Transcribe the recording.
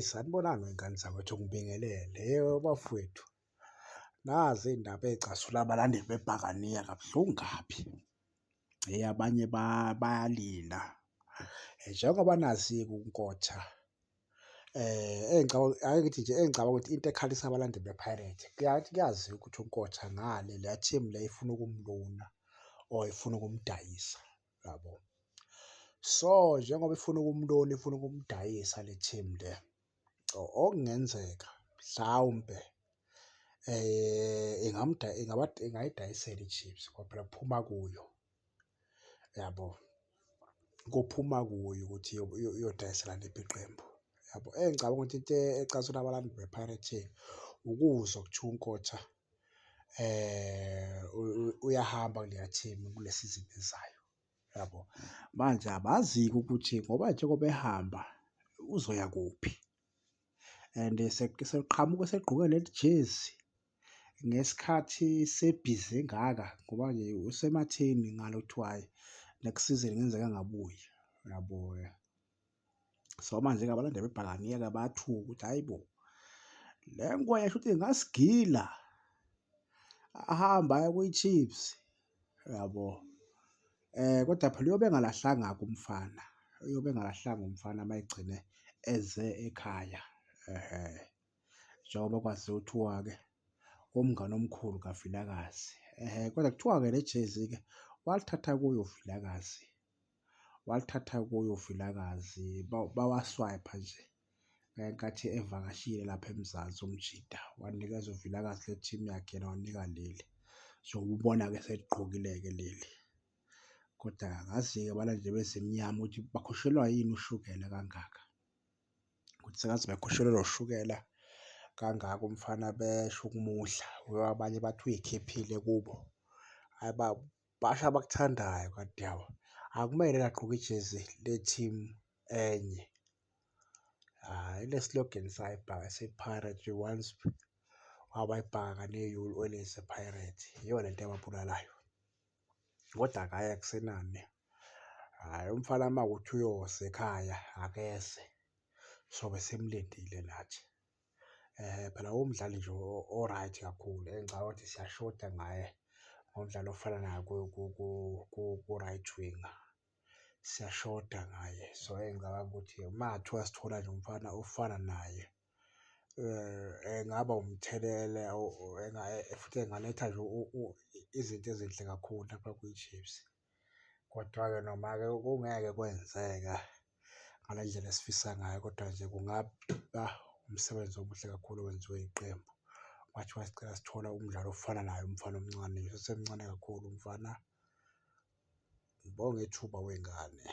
Sanibonani wey'ngane zakwethu, ngibingelele bafowethu. Nazi iy'ndaba ey'casula abalandeli beBhakaniya kabuhlungu kabi. Abanye bayalila njengoba nazi-ke uNkotha ake ngithi nje engicabanga ukuthi into ekhalisa abalandeli bePirates kuyaziwa ukuthi uNkotha ngale leya team le ifuna ukumluna or ifuna ukumdayisa, yabo. So njengoba ifuna ukumlona, ifuna ukumdayisa le team le, okungenzeka mhlawumbe ingayidayisela i-Chiefs ngoba phela kuphuma kuyo, yabo, kuphuma kuyo ukuthi iyodayisela liphi iqembu, yabo. Engicabanga ukuthi into ecasula abalandeli be-Pirates ukuzwa kuthiwa uNkotha uyahamba kuleya team kule sizini ezayo, yabo. Manje abazi-ke ukuthi njengoba ehamba uzoya kuphi and seqhamuka segqoke leli jezi ngesikhathi sebhizi engaka ngoba nje usematheni ngalo kuthiwa hhayi next season kungenzeka angabuyi, yabo. So manje-ke abalandeli beBhakaniya-ke bayathuka ukuthi hhayi bo, le ngwenya shuthi ingasigila ahambe aye kwi-Chiefs, yabo. Kodwa phela uyobe engalahlanga-ke umfana, uyobe engalahlanga umfana uma egcine eze ekhaya, njengoba kwaziwa kuthiwa-ke umngani omkhulu kaVilakazi, kodwa kuthiwa-ke le jezi-ke walithatha kuye uVilakazi, walithatha kuye uVilakazi, bawaswayipha nje ngenkathi evakashile lapha eMzansi uMjida, wanikeza uVilakazi le team yakhe yena wanika leli, njengoba ubona-ke seligqokile-ke leli. Kodwa angazi-ke abalandeli bezimnyama ukuthi bakhoshelwa yini ushukela kangaka, ukuthi sengathi bekhoshwelelwa ushukela kangaka umfana besho ukumuhla, abanye bathi uyikhiphile kubo. Hhayi basho abakuthandayo kanti yabo akumele agqoke ijezi le-team enye. Ile-slogan sayo se-Pirates, once wabayibhakaniya you will always a pirate, yiyo lento ebabulalayo. Kodwa hhayi akusenani, hhayi umfana uma kuwukuthi uyoza ekhaya akeze, sobe simlindile nathi. Phela umdlali nje o-right kakhulu, engicabanga ukuthi siyashoda ngaye ngomdlalo ofana nayo ku-right winger, siyashoda ngaye. So engicabanga ukuthi uma kungathiwa sithola nje umfana ofana naye engaba umthelela futhi engaletha nje izinto ezinhle kakhulu lapha kwi-Chiefs. Kodwa-ke noma-ke kungeke kwenzeka ngale ndlela esifisa ngayo, kodwa nje kungaba umsebenzi omuhle kakhulu owenziwe iqembu kungathiwa sicela sithola umdlalo ofana naye umfana omncane nje, usemncane kakhulu umfana. Ngibonge ithuba wengane.